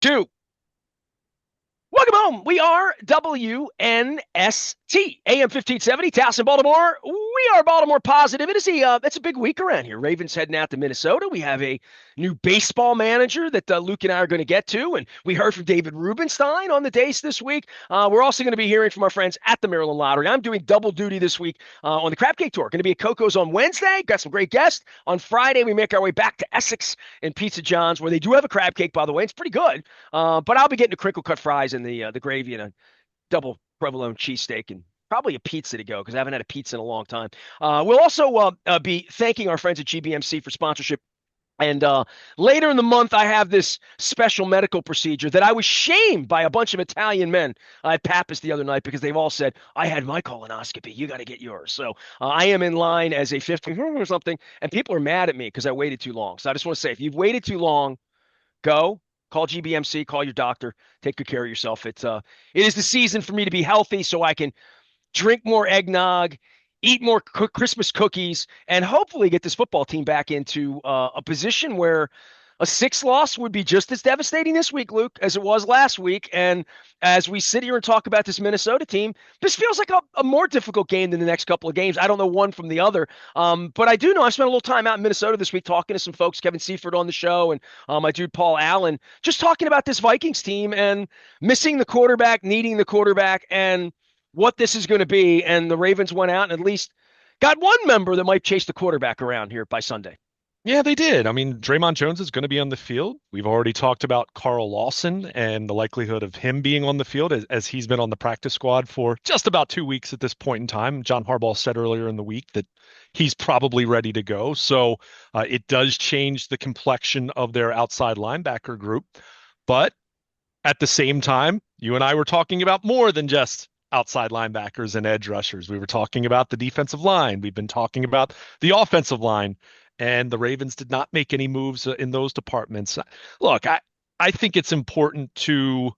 Two. Welcome home. We are WNST, AM 1570, Towson, Baltimore. We are Baltimore positive. It's a big week around here. Ravens heading out to Minnesota. We have a new baseball manager that Luke and I are going to get to, and we heard from David Rubenstein on the Dace this week. We're also going to be hearing from our friends at the Maryland Lottery. I'm doing double duty this week on the Crab Cake Tour. Going to be at Coco's on Wednesday. Got some great guests. On Friday, we make our way back to Essex and Pizza John's, where they do have a crab cake, by the way. It's pretty good. But I'll be getting the crinkle cut fries and the gravy and a double provolone cheesesteak and probably a pizza to go because I haven't had a pizza in a long time. We'll also be thanking our friends at GBMC for sponsorship. And later in the month, I have this special medical procedure that I was shamed by a bunch of Italian men at Pappas the other night because they've all said, I had my colonoscopy. You got to get yours. So I am in line as a 50 or something, and people are mad at me because I waited too long. So I just want to say, if you've waited too long, go. Call GBMC, call your doctor, take good care of yourself. It is the season for me to be healthy so I can drink more eggnog, eat more Christmas cookies, and hopefully get this football team back into a position where a six loss would be just as devastating this week, Luke, as it was last week. And as we sit here and talk about this Minnesota team, this feels like a more difficult game than the next couple of games. I don't know one from the other. But I do know I spent a little time out in Minnesota this week talking to some folks, Kevin Seifert on the show, and my dude Paul Allen, just talking about this Vikings team and missing the quarterback, needing the quarterback, and what this is going to be. And the Ravens went out and at least got one member that might chase the quarterback around here by Sunday. Yeah, they did. I mean, Dre'Mont Jones is going to be on the field. We've already talked about Carl Lawson and the likelihood of him being on the field as he's been on the practice squad for just about 2 weeks at this point in time. John Harbaugh said earlier in the week that he's probably ready to go. So it does change the complexion of their outside linebacker group. But at the same time, you and I were talking about more than just outside linebackers and edge rushers. We were talking about the defensive line. We've been talking about the offensive line, and the Ravens did not make any moves in those departments. Look, I think it's important to,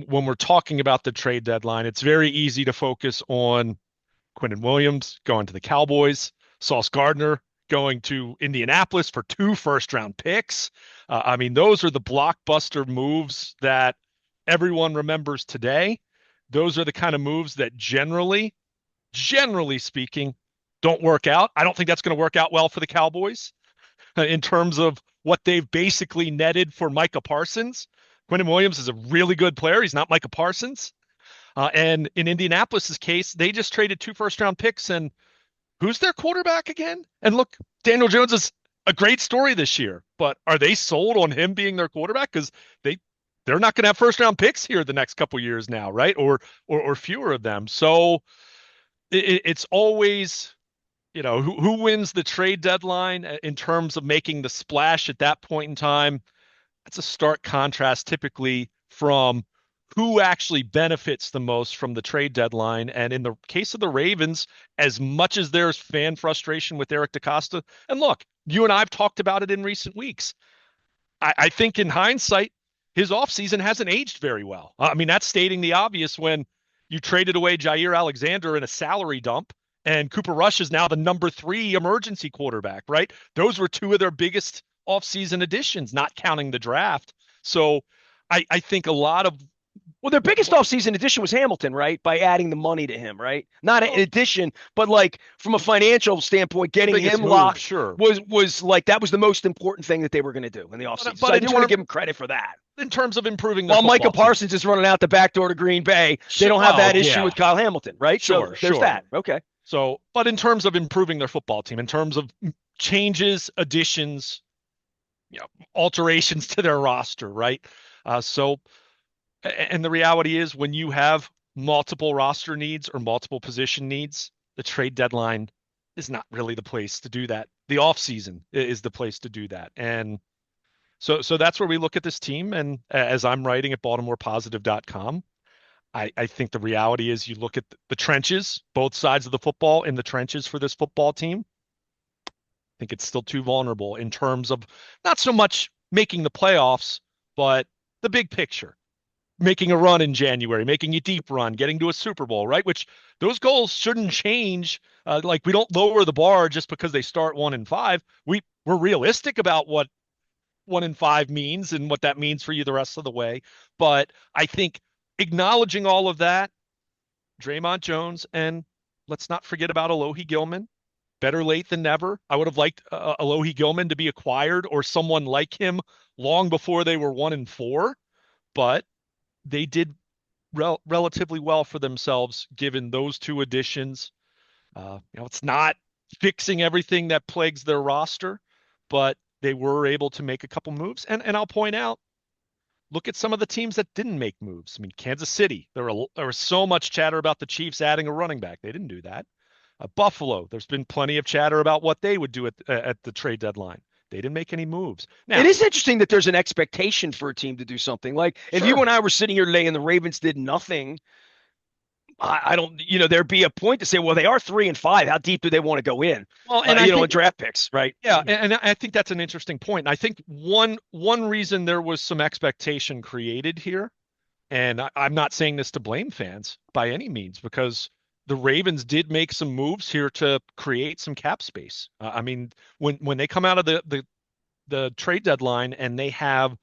when we're talking about the trade deadline, it's very easy to focus on Quinnen Williams going to the Cowboys, Sauce Gardner going to Indianapolis for 2 first-round picks. I mean, those are the blockbuster moves that everyone remembers today. Those are the kind of moves that generally speaking, don't work out. I don't think that's going to work out well for the Cowboys in terms of what they've basically netted for Micah Parsons. Quinnen Williams is a really good player. He's not Micah Parsons. And in Indianapolis's case, they just traded 2 first-round picks. And who's their quarterback again? And look, Daniel Jones is a great story this year, but are they sold on him being their quarterback? Because they're not going to have first-round picks here the next couple years now, right? Or fewer of them. So it's always, who wins the trade deadline in terms of making the splash at that point in time. That's a stark contrast typically from who actually benefits the most from the trade deadline. And in the case of the Ravens, as much as there's fan frustration with Eric DeCosta, and look, you and I have talked about it in recent weeks. I think in hindsight, his offseason hasn't aged very well. I mean, that's stating the obvious when you traded away Jair Alexander in a salary dump, and Cooper Rush is now the number 3 emergency quarterback, right? Those were 2 of their biggest offseason additions, not counting the draft. So I think a lot of their biggest offseason addition was Hamilton, right? By adding the money to him, right? Not an addition, but like from a financial standpoint, getting him locked sure. was like that was the most important thing that they were going to do in the offseason. So I do want to give him credit for that. In terms of improving While Micah Parsons is running out the back door to Green Bay, they don't have that issue with Kyle Hamilton, right? Sure, so there's that. Okay. So, but in terms of improving their football team, in terms of changes, additions, alterations to their roster, right? And the reality is when you have multiple roster needs or multiple position needs, the trade deadline is not really the place to do that. The offseason is the place to do that. And so that's where we look at this team. And as I'm writing at BaltimorePositive.com, I think the reality is you look at the trenches, both sides of the football in the trenches for this football team. I think it's still too vulnerable in terms of not so much making the playoffs, but the big picture. Making a run in January, making a deep run, getting to a Super Bowl, right? Which those goals shouldn't change. Like we don't lower the bar just because they start 1-5. We're realistic about what 1-5 means and what that means for you the rest of the way. But I think acknowledging all of that, Dre'Mont Jones, and let's not forget about Alohi Gilman. Better late than never. I would have liked Alohi Gilman to be acquired or someone like him long before they were 1-4, but they did relatively well for themselves given those two additions. It's not fixing everything that plagues their roster, but they were able to make a couple moves. And I'll point out, look at some of the teams that didn't make moves. I mean, Kansas City, there was so much chatter about the Chiefs adding a running back. They didn't do that. Buffalo, there's been plenty of chatter about what they would do at the trade deadline. They didn't make any moves. Now, it is interesting that there's an expectation for a team to do something. Like if sure. you and I were sitting here today and the Ravens did nothing, I don't, there'd be a point to say, well, they are 3-5. How deep do they want to go in? Well, and in draft picks, right? Yeah, and I think that's an interesting point. And I think one reason there was some expectation created here, and I'm not saying this to blame fans by any means, because the Ravens did make some moves here to create some cap space. I mean, when they come out of the trade deadline and they have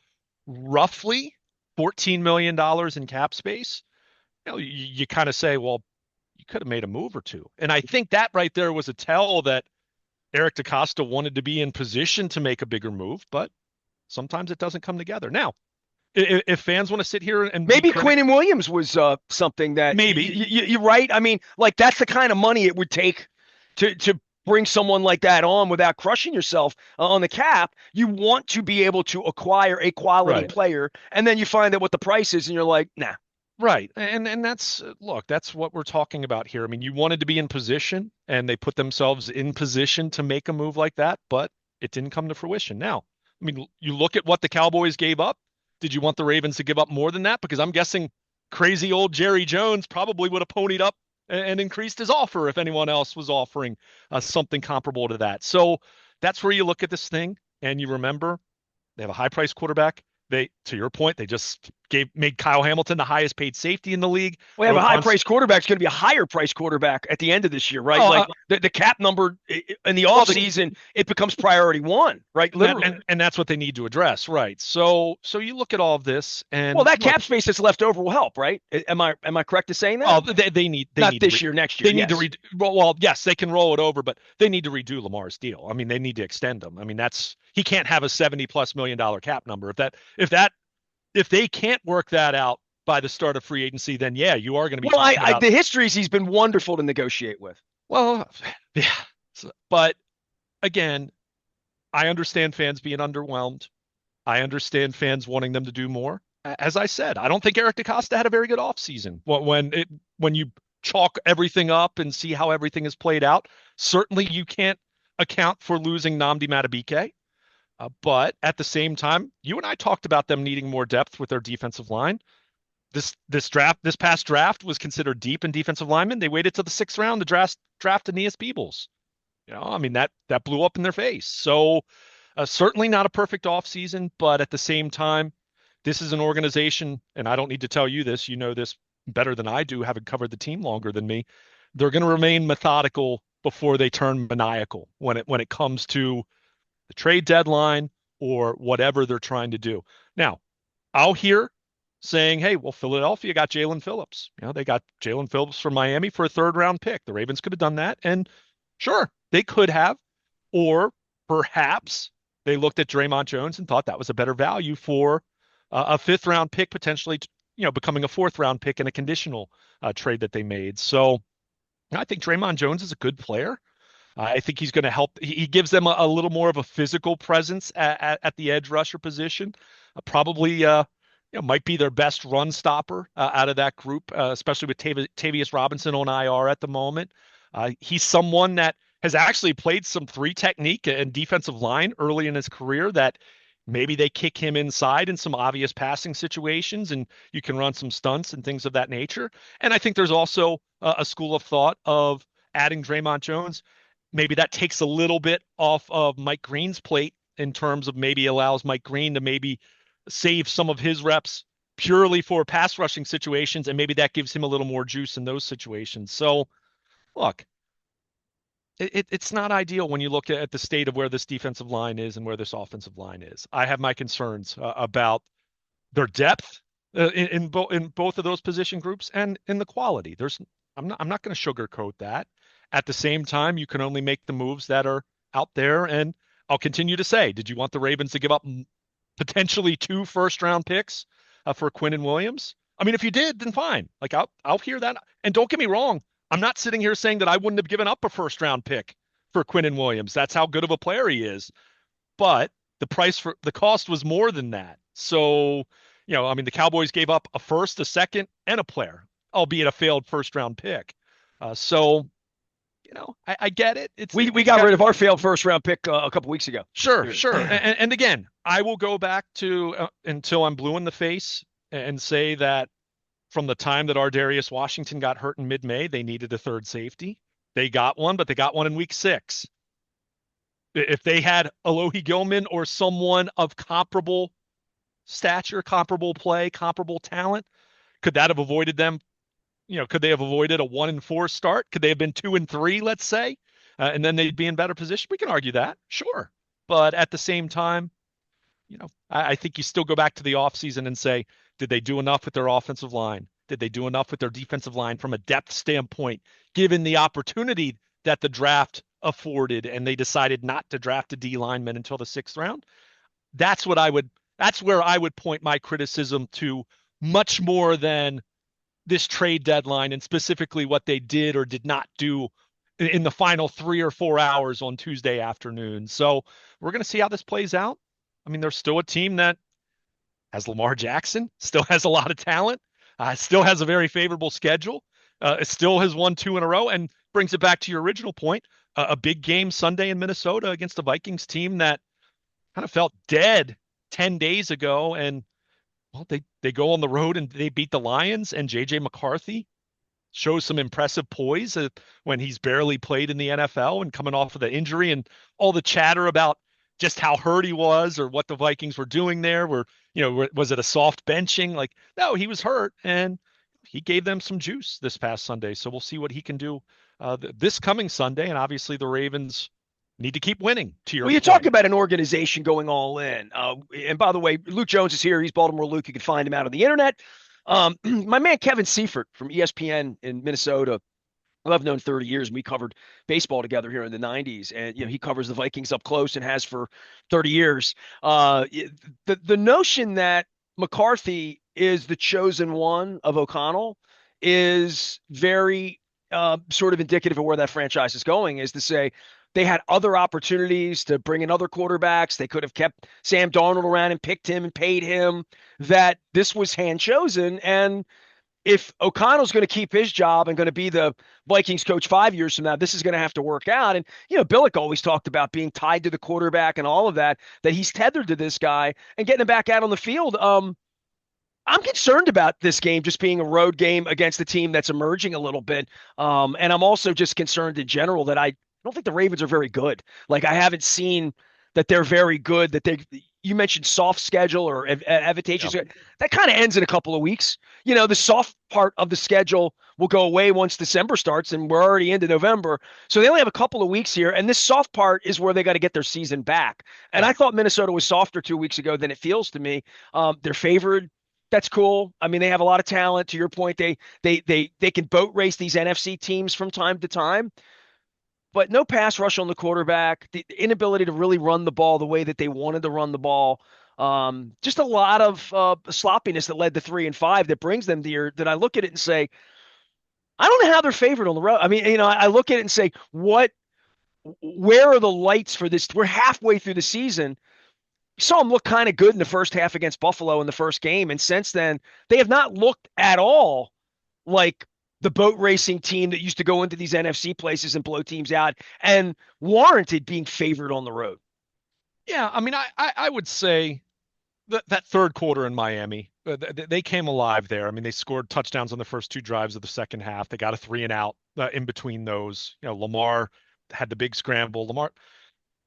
roughly $14 million in cap space, you kind of say, well, you could have made a move or two. And I think that right there was a tell that Eric DeCosta wanted to be in position to make a bigger move, but sometimes it doesn't come together. Now, if fans want to sit here and maybe Quinnen Williams was something that maybe you're right. I mean, like that's the kind of money it would take to bring someone like that on without crushing yourself on the cap. You want to be able to acquire a quality player, and then you find out what the price is, and you're like, nah. Right. And that's what we're talking about here. I mean, you wanted to be in position and they put themselves in position to make a move like that, but it didn't come to fruition. Now, I mean, you look at what the Cowboys gave up. Did you want the Ravens to give up more than that? Because I'm guessing crazy old Jerry Jones probably would have ponied up and increased his offer if anyone else was offering something comparable to that. So that's where you look at this thing and you remember they have a high price quarterback. To your point, they just made Kyle Hamilton the highest paid safety in the league. We have a high price quarterback. It's going to be a higher price quarterback at the end of this year, right? The cap number in the offseason, it becomes priority one, right? Literally. And that's what they need to address, right? So you look at all of this, and that cap space that's left over will help, right? Am I correct in saying that? Oh, they need not this year, next year. They need to well, yes, they can roll it over, but they need to redo Lamar's deal. I mean, they need to extend him. I mean, he can't have a $70+ million cap number. If they can't work that out by the start of free agency, then yeah, you are going to be. Well, the history is he's been wonderful to negotiate with. Well, yeah, but again, I understand fans being underwhelmed. I understand fans wanting them to do more. As I said, I don't think Eric DeCosta had a very good offseason. When you chalk everything up and see how everything is played out, certainly you can't account for losing Nnamdi Madubuike. But at the same time, you and I talked about them needing more depth with their defensive line. This past draft was considered deep in defensive linemen. They waited till the 6th round to draft Aeneas Beebles. I mean, that blew up in their face. So certainly not a perfect offseason, but at the same time, this is an organization, and I don't need to tell you this, you know this better than I do, having covered the team longer than me. They're going to remain methodical before they turn maniacal when it comes to the trade deadline or whatever they're trying to do. Now, I'll hear saying, hey, well, Philadelphia got Jalen Phillips. They got Jalen Phillips from Miami for a 3rd-round pick. The Ravens could have done that. And sure, they could have. Or perhaps they looked at Dre'Mont Jones and thought that was a better value for a 5th-round pick, potentially, becoming a 4th-round pick in a conditional trade that they made. So I think Dre'Mont Jones is a good player. I think he's going to help. He gives them a little more of a physical presence at the edge rusher position. Probably, might be their best run stopper out of that group, especially with Tavius Robinson on IR at the moment. He's someone that has actually played some 3 technique and defensive line early in his career that maybe they kick him inside in some obvious passing situations and you can run some stunts and things of that nature. And I think there's also a school of thought of adding Dre'Mont Jones. Maybe that takes a little bit off of Mike Green's plate in terms of maybe allows Mike Green to maybe save some of his reps purely for pass rushing situations, and maybe that gives him a little more juice in those situations. So, look, It's not ideal when you look at the state of where this defensive line is and where this offensive line is. I have my concerns about their depth in both of those position groups and in the quality. I'm not going to sugarcoat that. At the same time, you can only make the moves that are out there. And I'll continue to say, did you want the Ravens to give up potentially 2 first-round picks for Quinnen Williams? I mean, if you did, then fine. Like I'll hear that. And don't get me wrong, I'm not sitting here saying that I wouldn't have given up a first-round pick for Quinnen Williams. That's how good of a player he is. But the cost was more than that. So, I mean, the Cowboys gave up a first, a second, and a player, albeit a failed first-round pick. So, I get it. We got rid of our failed first round pick a couple weeks ago. Sure. And again, I will go back to until I'm blue in the face and say that from the time that Ardarius Washington got hurt in mid-May, they needed a third safety. They got one, but they got one in week 6. If they had Alohi Gilman or someone of comparable stature, comparable play, comparable talent, could that have avoided them? Could they have avoided a 1-4 start? Could they have been 2-3, let's say, and then they'd be in better position? We can argue that, sure. But at the same time, I think you still go back to the offseason and say, did they do enough with their offensive line? Did they do enough with their defensive line from a depth standpoint, given the opportunity that the draft afforded, and they decided not to draft a D lineman until the 6th round? That's where I would point my criticism to, much more than this trade deadline and specifically what they did or did not do in the final 3 or 4 hours on Tuesday afternoon. So we're going to see how this plays out. I mean, there's still a team that has Lamar Jackson, still has a lot of talent, still has a very favorable schedule, still has won 2 in a row, and brings it back to your original point, a big game Sunday in Minnesota against the Vikings team that kind of felt dead 10 days ago. And well, they go on the road and they beat the Lions, and J.J. McCarthy shows some impressive poise when he's barely played in the NFL and coming off of the injury, and all the chatter about just how hurt he was or what the Vikings were doing there. Was it a soft benching? Like, no, he was hurt, and he gave them some juice this past Sunday. So we'll see what he can do this coming Sunday. And obviously the Ravens need to keep winning, to your Well, you point. talk about an organization going all in. And by the way, Luke Jones is here. He's Baltimore Luke. You can find him out on the internet. My man Kevin Seifert from ESPN in Minnesota, who I've known 30 years, and we covered baseball together here in the 90s. And he covers the Vikings up close and has for 30 years. The notion that McCarthy is the chosen one of O'Connell is very sort of indicative of where that franchise is going, is to say they had other opportunities to bring in other quarterbacks. They could have kept Sam Darnold around and picked him and paid him, that this was hand chosen. And if O'Connell's going to keep his job and going to be the Vikings coach 5 years from now, this is going to have to work out. And, Billick always talked about being tied to the quarterback and all of that he's tethered to this guy and getting him back out on the field. I'm concerned about this game just being a road game against a team that's emerging a little bit. And I'm also just concerned in general that I don't think the Ravens are very good. Like, I haven't seen that they're very good, you mentioned soft schedule or advantageous. Yep. That kind of ends in a couple of weeks. The soft part of the schedule will go away once December starts, and we're already into November. So they only have a couple of weeks here. And this soft part is where they got to get their season back. And I thought Minnesota was softer 2 weeks ago than it feels to me. They're favored. That's cool. I mean, they have a lot of talent. To your point, they can boat race these NFC teams from time to time. But no pass rush on the quarterback, the inability to really run the ball the way that they wanted to run the ball. Just a lot of sloppiness that led to 3-5 that brings them here, that I look at it and say, I don't know how they're favored on the road. I mean, I look at it and say, where are the lights for this? We're halfway through the season. You saw them look kind of good in the first half against Buffalo in the first game. And since then, they have not looked at all like the boat racing team that used to go into these NFC places and blow teams out and warranted being favored on the road. Yeah, I mean, I would say that third quarter in Miami, they came alive there. I mean, they scored touchdowns on the first 2 drives of the second half. They got a 3 and out in between those. Lamar had the big scramble.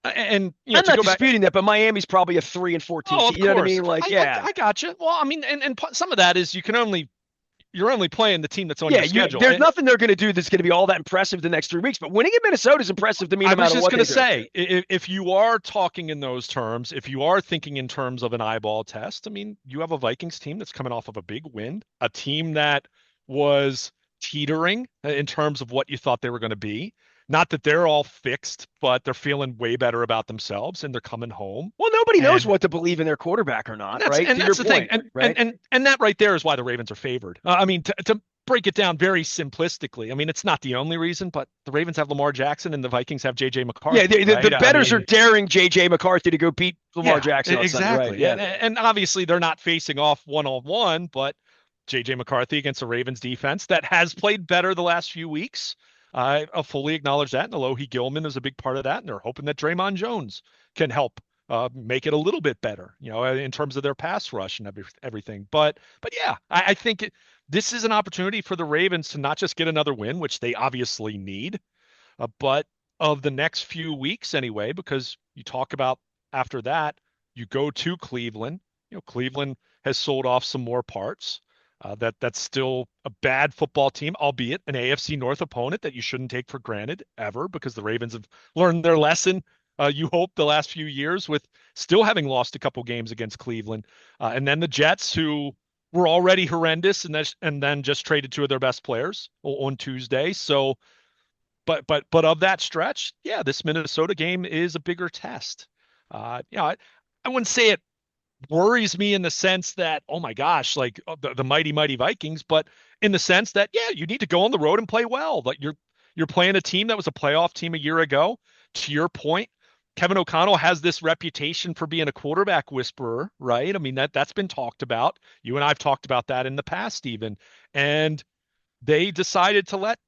And I'm not disputing that, but Miami's probably a 3-14. Oh, you know what I mean? Like, I got you. Well, I mean, and some of that is you can only you're only playing the team that's on Yeah, your schedule. there's nothing they're going to do that's going to be all that impressive the next 3 weeks. But winning in Minnesota is impressive to me I no was matter just what going they to do. say, if you are talking in those terms, if you are thinking in terms of an eyeball test, I mean, you have a Vikings team that's coming off of a big win, a team that was teetering in terms of what you thought they were going to be. Not that they're all fixed, but they're feeling way better about themselves and they're coming home. Well, nobody knows And what to believe in their quarterback or not, that's right? and To your that's the thing. point, right? And that right there is why the Ravens are favored. I mean, to break it down very simplistically, I mean, it's not the only reason, but the Ravens have Lamar Jackson and the Vikings have JJ Yeah, McCarthy, the right? I betters are mean, daring J.J. McCarthy to go beat Lamar yeah, Jackson on Sunday, right? exactly. Yeah. And obviously they're not facing off one-on-one, but JJ McCarthy against the Ravens defense that has played better the last few weeks. I fully acknowledge that. And Alohi Gilman is a big part of that. And they're hoping that Dre'Mont Jones can help make it a little bit better, in terms of their pass rush and everything. But yeah, I think this is an opportunity for the Ravens to not just get another win, which they obviously need, but of the next few weeks anyway, because you talk about after that, you go to Cleveland. Cleveland has sold off some more parts. That's still a bad football team, albeit an AFC North opponent that you shouldn't take for granted ever, because the Ravens have learned their lesson. You hope the last few years with still having lost a couple games against Cleveland, and then the Jets, who were already horrendous, and then just traded two of their best players on Tuesday. So, but of that stretch, yeah, this Minnesota game is a bigger test. I wouldn't say it worries me in the sense that, oh my gosh, like the mighty Vikings, but in the sense that, yeah, you need to go on the road and play well. Like you're playing a team that was a playoff team a year ago. To your point, Kevin O'Connell has this reputation for being a quarterback whisperer, right? I mean, that's been talked about. You and I've talked about that in the past even. And they decided to let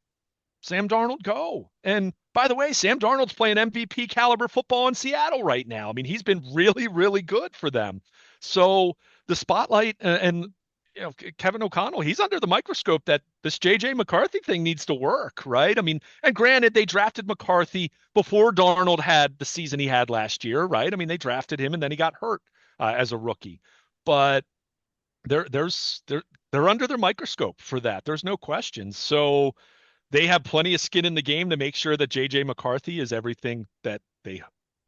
Sam Darnold go. And by the way, Sam Darnold's playing MVP caliber football in Seattle right now. I mean, he's been really, really good for them. So the spotlight and Kevin O'Connell, he's under the microscope that this JJ McCarthy thing needs to work, right? I mean, and granted, they drafted McCarthy before Darnold had the season he had last year, right? I mean, they drafted him and then he got hurt as a rookie. But they're under their microscope for that. There's no question. So they have plenty of skin in the game to make sure that JJ McCarthy is everything that they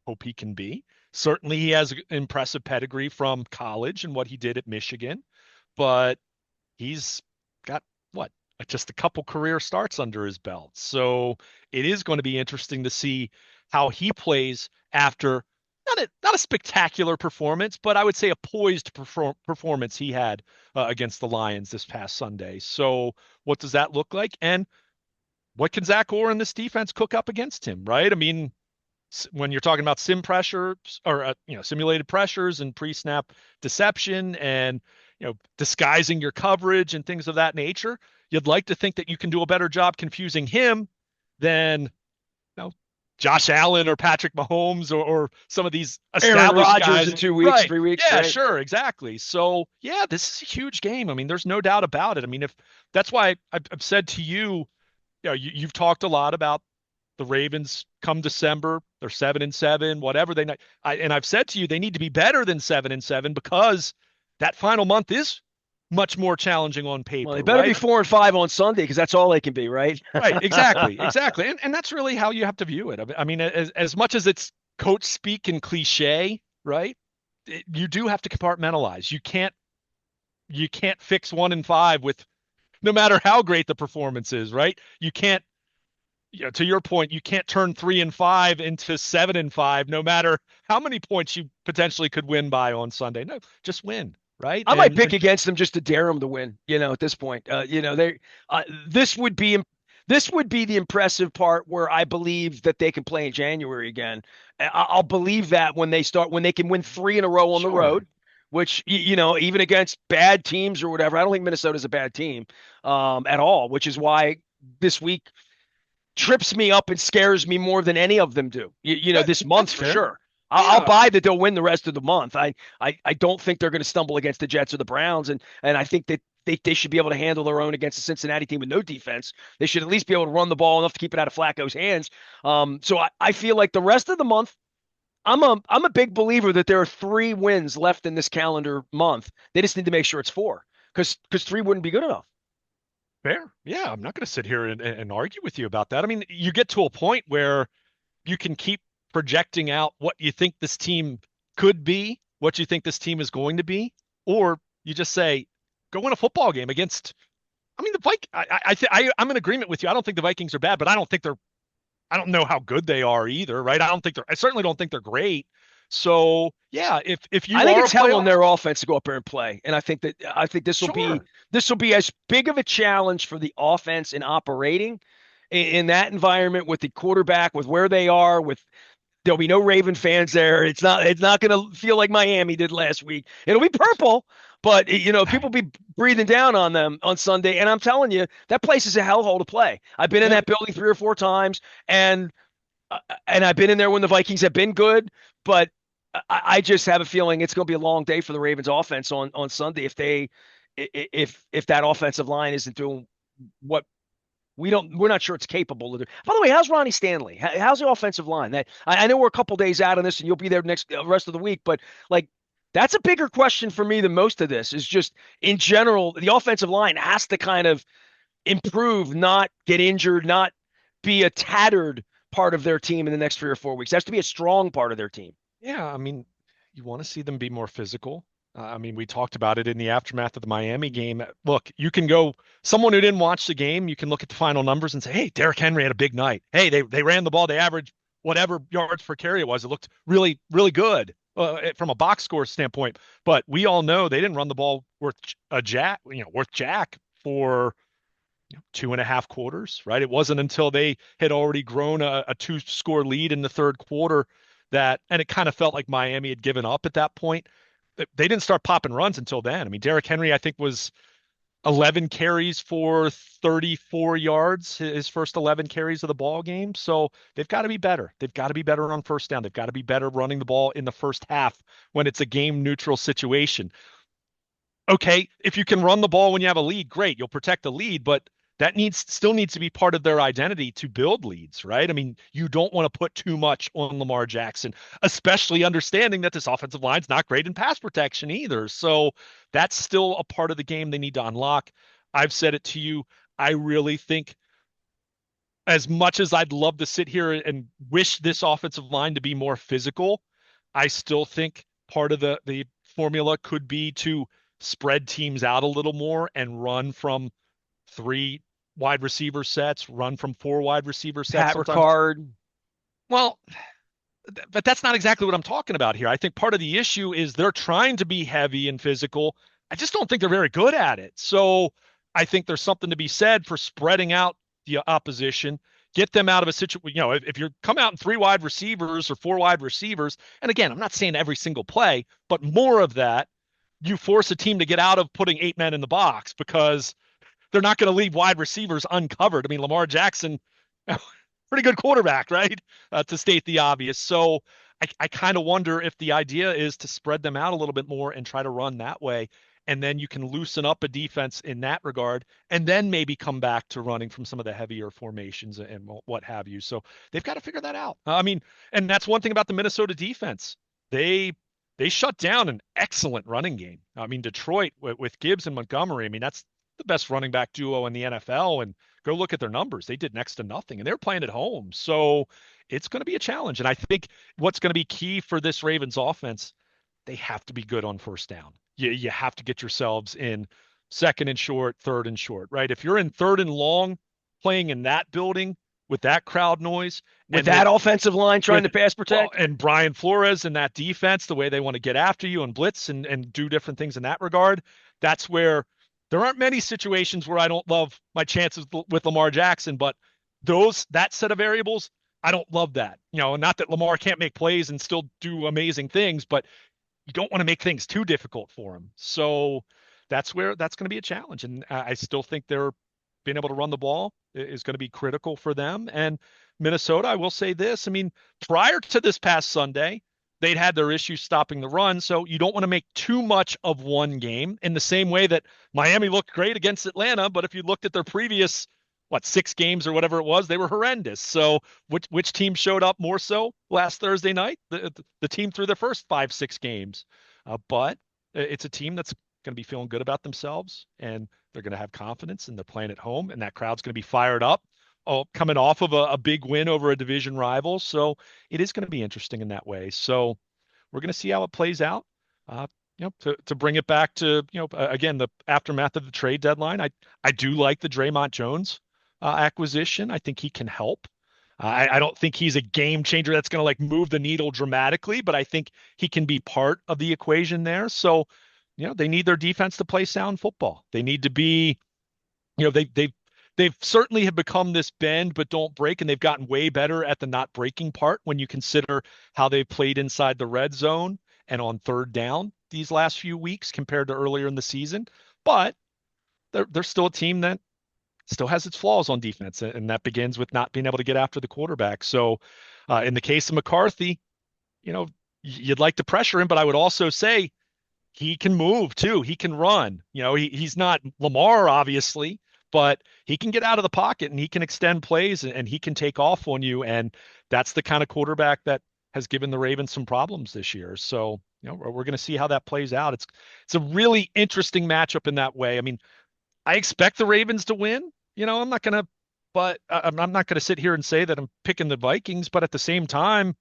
hope he can be. Certainly, he has an impressive pedigree from college and what he did at Michigan, but he's got what, just a couple career starts under his belt. So it is going to be interesting to see how he plays after not a spectacular performance, but I would say a poised performance he had against the Lions this past Sunday. So what does that look like? And what can Zach Orr and this defense cook up against him, right? I mean, when you're talking about sim pressure or simulated pressures and pre-snap deception and disguising your coverage and things of that nature, you'd like to think that you can do a better job confusing him than Josh Allen or Patrick Mahomes or some of these established Aaron Rodgers guys in 2 weeks, right. 3 weeks. Yeah, right? sure, exactly. So yeah, this is a huge game. I mean, there's no doubt about it. I mean, if that's why I've said to you, you've talked a lot about the Ravens come December, they're 7-7, whatever and I've said to you, they need to be better than 7-7 because that final month is much more challenging on paper. Well, they better right? be 4-5 on Sunday because that's all they can be, right? Right, exactly. And that's really how you have to view it. I mean, as much as it's coach speak and cliche, right? You do have to compartmentalize. You can't fix 1-5 with no matter how great the performance is, right? You can't, to your point, you can't turn 3-5 into 7-5, no matter how many points you potentially could win by on Sunday. No, just win, right? I might pick against them just to dare them to win. At this point, this would be the impressive part where I believe that they can play in January again. I'll believe that when they can win 3 in a row on the road. Which, even against bad teams or whatever, I don't think Minnesota's a bad team at all, which is why this week trips me up and scares me more than any of them do, this month for sure. I'll buy that they'll win the rest of the month. I don't think they're going to stumble against the Jets or the Browns, and I think that they should be able to handle their own against the Cincinnati team with no defense. They should at least be able to run the ball enough to keep it out of Flacco's hands. So I feel like the rest of the month, I'm a big believer that there are 3 wins left in this calendar month. They just need to make sure it's 4 because 3 wouldn't be good enough. Fair. Yeah, I'm not going to sit here and argue with you about that. I mean, you get to a point where you can keep projecting out what you think this team could be, what you think this team is going to be, or you just say, go win a football game against. I mean, the I'm in agreement with you. I don't think the Vikings are bad, but I don't know how good they are either, right? I certainly don't think they're great. So yeah, if I you think are a it's hell on playoff, their offense to go up there and play. And I think sure. this will be as big of a challenge for the offense in operating in that environment with the quarterback, with where they are, with there'll be no Raven fans there. It's not going to feel like Miami did last week. It'll be purple, but people be breathing down on them on Sunday. And I'm telling you, that place is a hellhole to play. I've been in Yep. that building 3 or 4 times, and I've been in there when the Vikings have been good, but I just have a feeling it's going to be a long day for the Ravens offense on Sunday if that offensive line isn't doing what we're not sure it's capable of doing. By the way, how's Ronnie Stanley? How's the offensive line? That I know we're a couple days out on this, and you'll be there next rest of the week, but like that's a bigger question for me than most of this. Is just in general, the offensive line has to kind of improve, not get injured, not be a tattered part of their team in the next 3 or 4 weeks. It has to be a strong part of their team. Yeah, I mean, you want to see them be more physical. I mean, we talked about it in the aftermath of the Miami game. Look, you can go, someone who didn't watch the game, you can look at the final numbers and say, hey, Derrick Henry had a big night. Hey, they ran the ball. They averaged whatever yards per carry it was. It looked really, really good from a box score standpoint. But we all know they didn't run the ball worth jack for 2.5 quarters, right? It wasn't until they had already grown a two-score lead in the third quarter and it kind of felt like Miami had given up at that point. They didn't start popping runs until then. I mean, Derrick Henry, I think, was 11 carries for 34 yards, his first 11 carries of the ball game. So they've got to be better. They've got to be better on first down. They've got to be better running the ball in the first half when it's a game neutral situation. Okay, if you can run the ball when you have a lead, great. You'll protect the lead, but that still needs to be part of their identity to build leads, right? I mean, you don't want to put too much on Lamar Jackson, especially understanding that this offensive line's not great in pass protection either. So that's still a part of the game they need to unlock. I've said it to you. I really think as much as I'd love to sit here and wish this offensive line to be more physical, I still think part of the formula could be to spread teams out a little more and run from three wide receiver sets, run from four wide receiver sets Pat sometimes. Ricard. Well, but that's not exactly what I'm talking about here. I think part of the issue is they're trying to be heavy and physical. I just don't think they're very good at it. So I think there's something to be said for spreading out the opposition, get them out of a situation. If you come out in three wide receivers or four wide receivers, and again, I'm not saying every single play, but more of that, you force a team to get out of putting 8 men in the box because they're not going to leave wide receivers uncovered. I mean, Lamar Jackson, pretty good quarterback, right? To state the obvious. So I kind of wonder if the idea is to spread them out a little bit more and try to run that way. And then you can loosen up a defense in that regard, and then maybe come back to running from some of the heavier formations and what have you. So they've got to figure that out. I mean, and that's one thing about the Minnesota defense. They shut down an excellent running game. I mean, Detroit with Gibbs and Montgomery. I mean, that's the best running back duo in the NFL. And go look at their numbers. They did next to nothing, and they're playing at home. So it's going to be a challenge. And I think what's going to be key for this Ravens offense, they have to be good on first down. You have to get yourselves in second and short, third and short, right? If you're in third and long playing in that building with that crowd noise With and that offensive line trying to pass protect. and Brian Flores and that defense, the way they want to get after you and blitz and do different things in that regard, that's where there aren't many situations where I don't love my chances with Lamar Jackson, but that set of variables, I don't love that. Not that Lamar can't make plays and still do amazing things, but you don't want to make things too difficult for him. So that's where that's going to be a challenge. And I still think they're being able to run the ball is going to be critical for them. And Minnesota, I will say this. I mean, prior to this past Sunday, they'd had their issues stopping the run. So you don't want to make too much of one game in the same way that Miami looked great against Atlanta. But if you looked at their previous, 6 games or whatever it was, they were horrendous. So which team showed up more so last Thursday night? The team through the first 5, 6 games. But it's a team that's going to be feeling good about themselves, and they're going to have confidence, and they're playing at home, and that crowd's going to be fired up. Oh, coming off of a big win over a division rival. So it is going to be interesting in that way. So we're going to see how it plays out. Uh, to bring it back to, again, the aftermath of the trade deadline, I do like the Dre'Mont Jones acquisition. I think he can help. I don't think he's a game changer that's going to like move the needle dramatically, but I think he can be part of the equation there. So, they need their defense to play sound football. They need to be, they've certainly have become this bend but don't break, and they've gotten way better at the not breaking part when you consider how they've played inside the red zone and on third down these last few weeks compared to earlier in the season. But they're still a team that still has its flaws on defense, and that begins with not being able to get after the quarterback. So in the case of McCarthy, you'd like to pressure him, but I would also say he can move too. He can run. He's not Lamar, obviously, but he can get out of the pocket and he can extend plays and he can take off on you. And that's the kind of quarterback that has given the Ravens some problems this year. So, we're going to see how that plays out. It's a really interesting matchup in that way. I mean, I expect the Ravens to win. I'm not going to, but I'm not going to sit here and say that I'm picking the Vikings, but at the same time,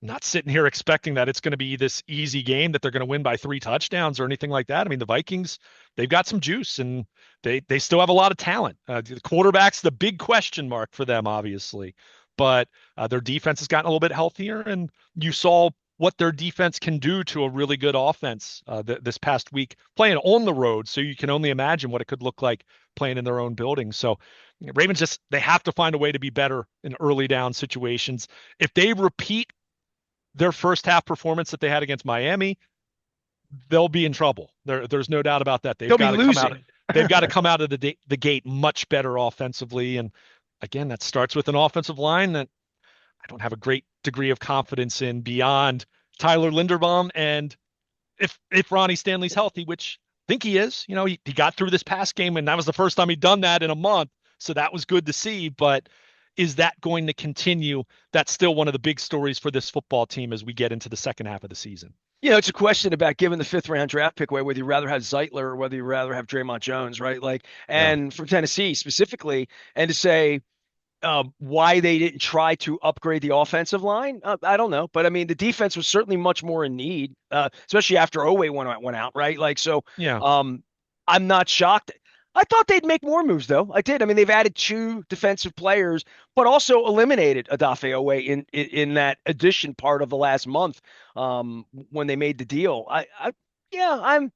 I'm not sitting here expecting that it's going to be this easy game that they're going to win by 3 touchdowns or anything like that. I mean, the Vikings, they've got some juice and they still have a lot of talent. The quarterback's the big question mark for them, obviously, but their defense has gotten a little bit healthier, and you saw what their defense can do to a really good offense this past week playing on the road. So you can only imagine what it could look like playing in their own building. So Ravens they have to find a way to be better in early down situations. If they repeat their first half performance that they had against Miami, they'll be in trouble. There's no doubt about that. They'll be losing. They've got to come out of the gate much better offensively. And again, that starts with an offensive line that I don't have a great degree of confidence in beyond Tyler Linderbaum. And if Ronnie Stanley's healthy, which I think he is, he got through this past game, and that was the first time he'd done that in a month. So that was good to see. But is that going to continue? That's still one of the big stories for this football team as we get into the second half of the season. It's a question about giving the 5th round draft pick away, whether you'd rather have Zeitler or whether you'd rather have Dre'Mont Jones, right? From Tennessee specifically, and to say why they didn't try to upgrade the offensive line, I don't know. But I mean, the defense was certainly much more in need, especially after Oweh went out, right? Yeah. I'm not shocked. I thought they'd make more moves, though. I did. I mean, they've added 2 defensive players, but also eliminated Odafe Oweh in that addition part of the last month when they made the deal. I'm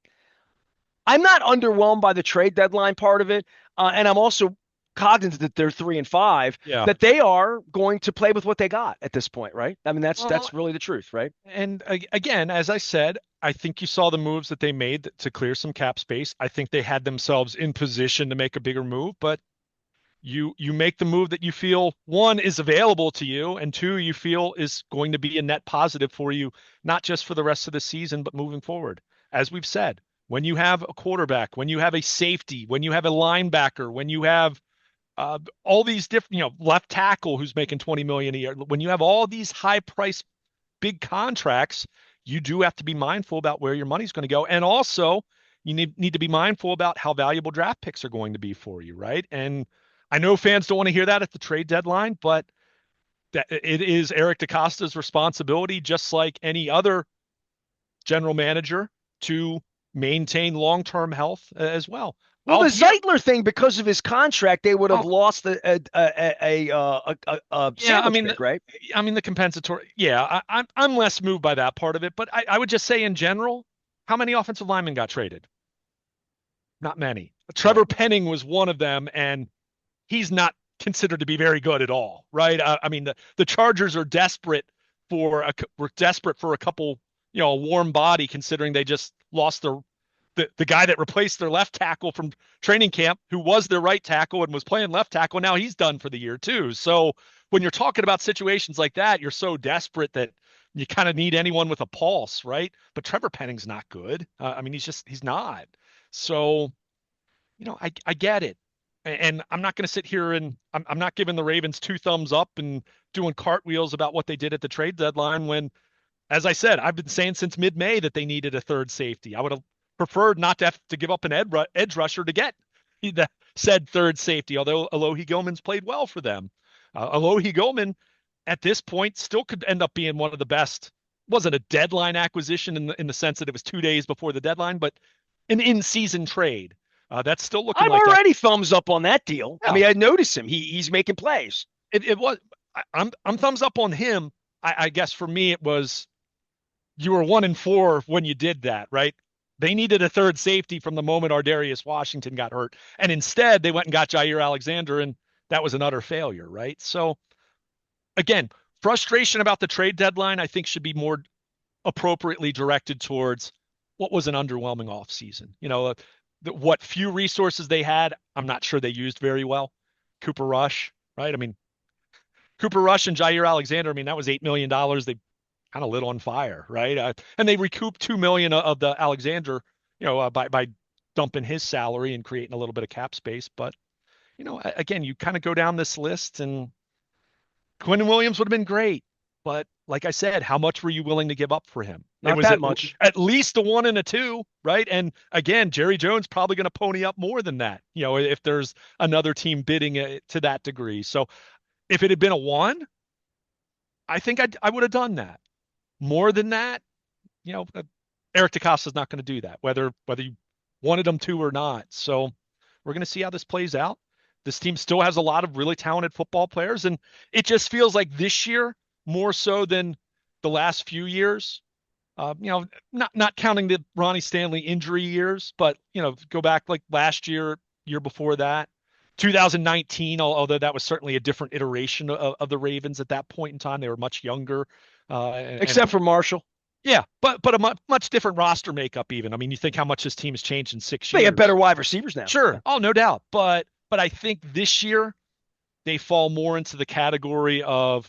not underwhelmed by the trade deadline part of it, and I'm also cognizant that they're 3-5. Yeah. That they are going to play with what they got at this point, right? I mean, that's really the truth, right? And again, as I said, I think you saw the moves that they made to clear some cap space. I think they had themselves in position to make a bigger move, but you make the move that you feel, one, is available to you, and 2, you feel is going to be a net positive for you, not just for the rest of the season, but moving forward. As we've said, when you have a quarterback, when you have a safety, when you have a linebacker, when you have all these different, left tackle who's making $20 million a year, when you have all these high price, big contracts, you do have to be mindful about where your money's going to go. And also you need to be mindful about how valuable draft picks are going to be for you. Right. And I know fans don't want to hear that at the trade deadline, but that it is Eric DeCosta's responsibility, just like any other general manager, to maintain long-term health as well. Well, the Zeitler thing, because of his contract, they would have lost a pick, right? I mean, the compensatory. Yeah, I'm less moved by that part of it, but I would just say in general, how many offensive linemen got traded? Not many. Trevor Penning was one of them, and he's not considered to be very good at all, right? I mean, the Chargers are desperate for a couple, a warm body, considering they just lost the guy that replaced their left tackle from training camp, who was their right tackle and was playing left tackle. Now he's done for the year too. So when you're talking about situations like that, you're so desperate that you kind of need anyone with a pulse, right? But Trevor Penning's not good. I mean, he's not. So, I get it. And I'm not going to sit here and I'm not giving the Ravens 2 thumbs up and doing cartwheels about what they did at the trade deadline when, as I said, I've been saying since mid-May that they needed a third safety. I would have preferred not to have to give up an edge rusher to get the said third safety, although Alohi Gilman's played well for them. Alohi Gilman at this point still could end up being one of the best. Wasn't a deadline acquisition in the sense that it was 2 days before the deadline, but an in-season trade. That's still looking I'm like that. already thumbs up on that deal. Yeah. I mean, I noticed him. He's making plays. It was. I'm thumbs up on him. I guess for me it was you were 1-4 when you did that, right? They needed a third safety from the moment Ardarius Washington got hurt, and instead they went and got Jair Alexander, and that was an utter failure, right? So again, frustration about the trade deadline, I think, should be more appropriately directed towards what was an underwhelming offseason. What few resources they had, I'm not sure they used very well. Cooper Rush, right? I mean, Cooper Rush and Jair Alexander, I mean, that was $8 million. They kind of lit on fire, right? And they recouped $2 million of the Alexander, by dumping his salary and creating a little bit of cap space. But, again, you kind of go down this list, and Quentin Williams would have been great. But like I said, how much were you willing to give up for him? Not it was that much. At least a 1 and a 2, right? And again, Jerry Jones probably going to pony up more than that, if there's another team bidding to that degree. So if it had been a 1, I think I would have done that. More than that, Eric DeCosta is not going to do that, whether you wanted him to or not. So we're going to see how this plays out. This team still has a lot of really talented football players, and it just feels like this year, more so than the last few years, not counting the Ronnie Stanley injury years, but, go back like last year before that, 2019, although that was certainly a different iteration of the Ravens at that point in time. They were much younger. Except for Marshall. Yeah, but a much different roster makeup even. I mean, you think how much this team has changed in 6 years. They have better wide receivers now. Sure. Yeah. Oh, no doubt. But I think this year they fall more into the category of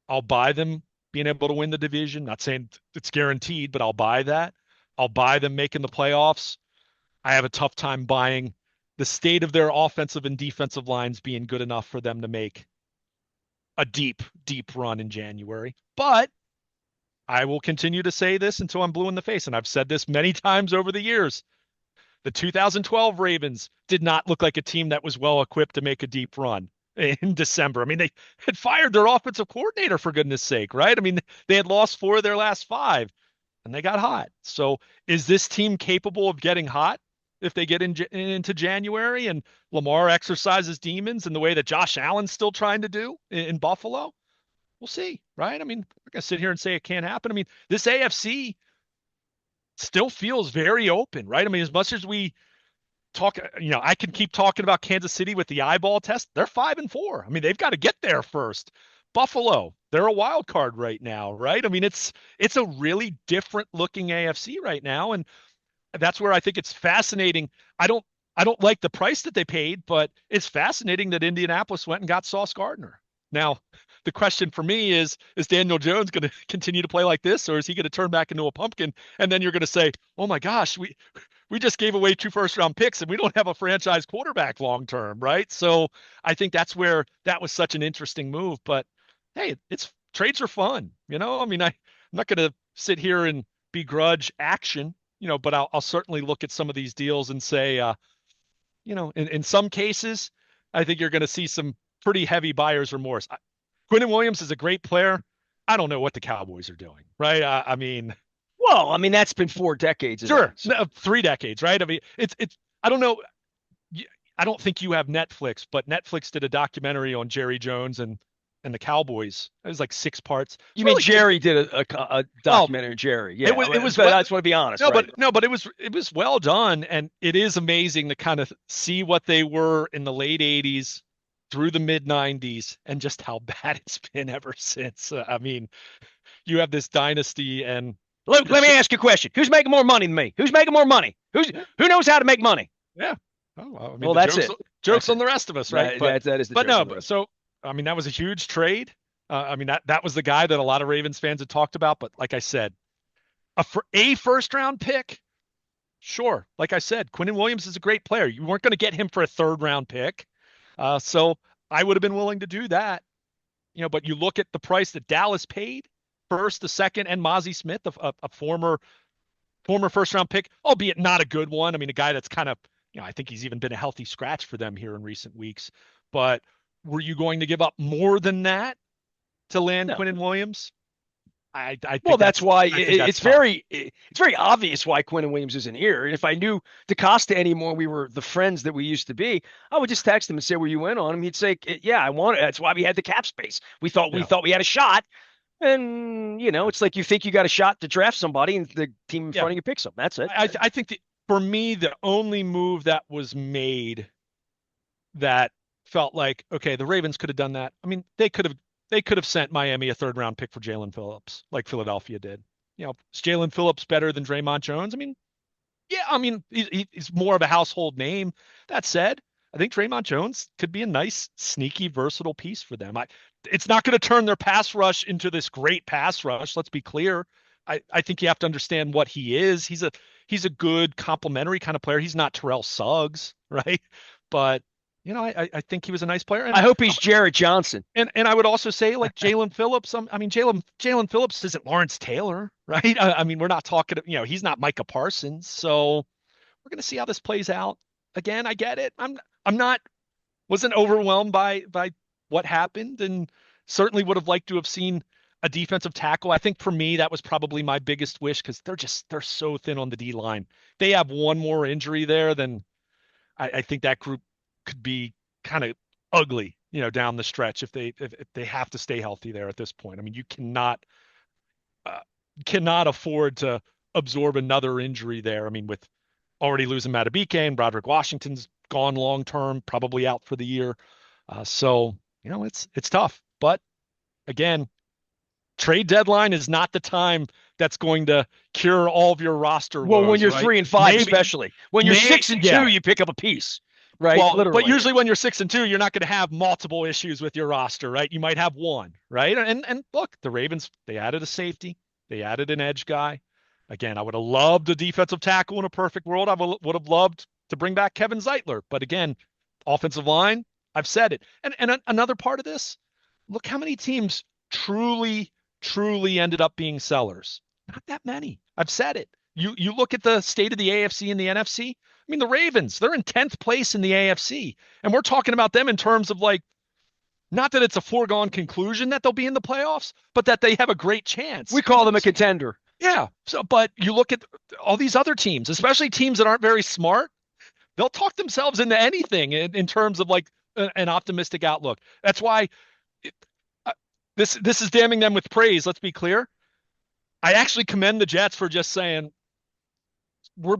I'll buy them being able to win the division. Not saying it's guaranteed, but I'll buy that. I'll buy them making the playoffs. I have a tough time buying the state of their offensive and defensive lines being good enough for them to make a deep, deep run in January. But I will continue to say this until I'm blue in the face. And I've said this many times over the years. The 2012 Ravens did not look like a team that was well equipped to make a deep run in December. I mean, they had fired their offensive coordinator, for goodness sake, right? I mean, they had lost 4 of their last 5 and they got hot. So is this team capable of getting hot if they get into January and Lamar exercises demons in the way that Josh Allen's still trying to do in Buffalo? We'll see, right? I mean, we're going to sit here and say it can't happen. I mean, this AFC still feels very open, right? I mean, as much as we talk, I can keep talking about Kansas City with the eyeball test. They're 5-4. I mean, they've got to get there first. Buffalo, they're a wild card right now, right? I mean, it's a really different looking AFC right now. And that's where I think it's fascinating. I don't like the price that they paid, but it's fascinating that Indianapolis went and got Sauce Gardner. Now, the question for me is Daniel Jones going to continue to play like this, or is he going to turn back into a pumpkin? And then you're going to say, oh my gosh, we just gave away 2 first-round picks and we don't have a franchise quarterback long-term, right? So I think that's where that was such an interesting move. But hey, trades are fun, I mean, I'm not going to sit here and begrudge action, but I'll certainly look at some of these deals and say, in some cases, I think you're going to see some pretty heavy buyer's remorse. Quentin Williams is a great player. I don't know what the Cowboys are doing, right? I mean, that's been 4 decades. Sure, so. 3 decades, right? I mean, it's. I don't know. I don't think you have Netflix, but Netflix did a documentary on Jerry Jones and the Cowboys. It was like 6 parts. You mean Jerry did a documentary on Jerry? Yeah, it was. I just want to be honest. But it was well done, and it is amazing to kind of see what they were in the late 80s. Through the mid 90s and just how bad it's been ever since. I mean, you have this dynasty and Luke, let me ask you a question. Who's making more money than me? Who's making more money? Who knows how to make money? Yeah. Oh, well, I mean, well, that's it. Joke's on the rest of us, right? That is the but no, so, I mean, that was a huge trade. I mean, that was the guy that a lot of Ravens fans had talked about. But like I said, a first-round pick, sure. Like I said, Quentin Williams is a great player. You weren't going to get him for a 3rd-round pick. So I would have been willing to do that, but you look at the price that Dallas paid, 1st, the 2nd, and Mozzie Smith, a former former first round pick, albeit not a good one. I mean, a guy that's kind of, I think he's even been a healthy scratch for them here in recent weeks. But were you going to give up more than that to land No. Quinnen Williams? I Well, think that's why it's tough. it's very obvious why Quentin Williams isn't here. And if I knew DeCosta anymore, we were the friends that we used to be, I would just text him and say where you went on him. He'd say, "Yeah, I want it." That's why we had the cap space. Yeah. We had a shot. And it's like you think you got a shot to draft somebody, and the team in Yeah. front of you picks them. That's it. I think for me, the only move that was made that felt like, okay, the Ravens could have done that. I mean, they could have sent Miami a third round pick for Jalen Phillips, like Philadelphia did. Is Jalen Phillips better than Dre'Mont Jones? I mean, yeah, I mean, he's more of a household name. That said, I think Dre'Mont Jones could be a nice, sneaky, versatile piece for them. It's not going to turn their pass rush into this great pass rush. Let's be clear. I think you have to understand what he is. He's a good complementary kind of player. He's not Terrell Suggs, right? But I think he was a nice player. And I hope he's Jarrett Johnson. And I would also say like Jalen Phillips. I mean, Jalen Phillips isn't Lawrence Taylor, right? I mean, we're not talking. He's not Micah Parsons. So we're gonna see how this plays out. Again, I get it. I'm not wasn't overwhelmed by what happened, and certainly would have liked to have seen a defensive tackle. I think for me that was probably my biggest wish because they're so thin on the D line. They have one more injury there, then I think that group could be kind of ugly, down the stretch if they have to stay healthy there at this point. I mean, you cannot afford to absorb another injury there. I mean, with already losing Matabike and Broderick Washington's gone long term, probably out for the year. So it's tough. But again, trade deadline is not the time that's going to cure all of your roster Well, woes, when you're right? 3-5, especially when you're 6-2, you pick up a piece, right? Well, Literally. but usually when you're 6-2, you're not going to have multiple issues with your roster, right? You might have one, right? And look, the Ravens, they added a safety, they added an edge guy. Again, I would have loved a defensive tackle in a perfect world. I would have loved to bring back Kevin Zeitler, but again, offensive line, I've said it. And another part of this, look how many teams truly ended up being sellers. Not that many. I've said it. You look at the state of the AFC and the NFC. I mean, the Ravens, they're in 10th place in the AFC. And we're talking about them in terms of like, not that it's a foregone conclusion that they'll be in the playoffs, but that they have a great chance. We call them a contender. Yeah. So, but you look at all these other teams, especially teams that aren't very smart, they'll talk themselves into anything in terms of like an optimistic outlook. That's why this is damning them with praise. Let's be clear. I actually commend the Jets for just saying we're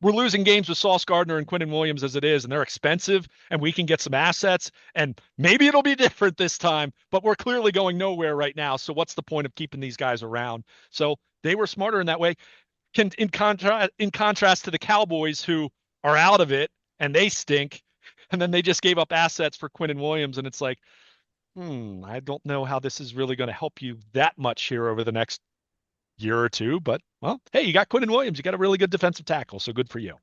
losing games with Sauce Gardner and Quinnen Williams as it is, and they're expensive, and we can get some assets, and maybe it'll be different this time, but we're clearly going nowhere right now. So what's the point of keeping these guys around? So they were smarter in that way. In contrast to the Cowboys, who are out of it and they stink, and then they just gave up assets for Quinnen Williams, and it's like, I don't know how this is really going to help you that much here over the next year or two, but well, hey, you got Quinnen Williams, you got a really good defensive tackle, so good for you.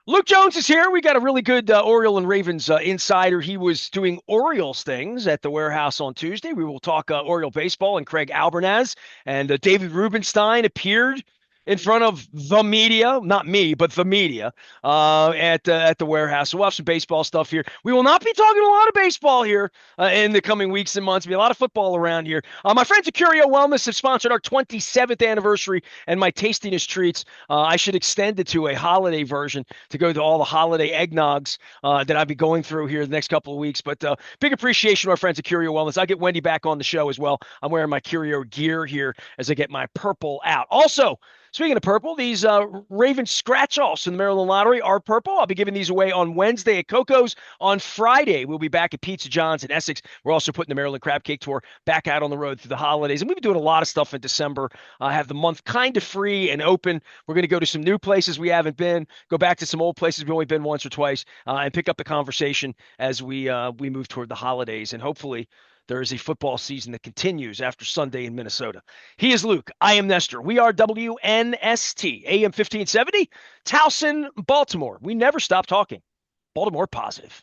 Luke Jones is here. We got a really good Oriole and Ravens insider. He was doing Orioles things at the warehouse on Tuesday. We will talk Oriole baseball and Craig Albernaz, and David Rubenstein appeared in front of the media, not me, but the media at the warehouse. So we'll have some baseball stuff here. We will not be talking a lot of baseball here in the coming weeks and months. There'll be a lot of football around here. My friends at Curio Wellness have sponsored our 27th anniversary and my tastiness treats. I should extend it to a holiday version to go to all the holiday eggnogs that I'll be going through here the next couple of weeks. But big appreciation to our friends at Curio Wellness. I'll get Wendy back on the show as well. I'm wearing my Curio gear here as I get my purple out. Also, speaking of purple, these Ravens scratch-offs in the Maryland Lottery are purple. I'll be giving these away on Wednesday at Coco's. On Friday, we'll be back at Pizza John's in Essex. We're also putting the Maryland Crab Cake Tour back out on the road through the holidays. And we've been doing a lot of stuff in December. I have the month kind of free and open. We're going to go to some new places we haven't been, go back to some old places we've only been once or twice, and pick up the conversation as we move toward the holidays. And hopefully there is a football season that continues after Sunday in Minnesota. He is Luke. I am Nestor. We are WNST, AM 1570, Towson, Baltimore. We never stop talking. Baltimore positive.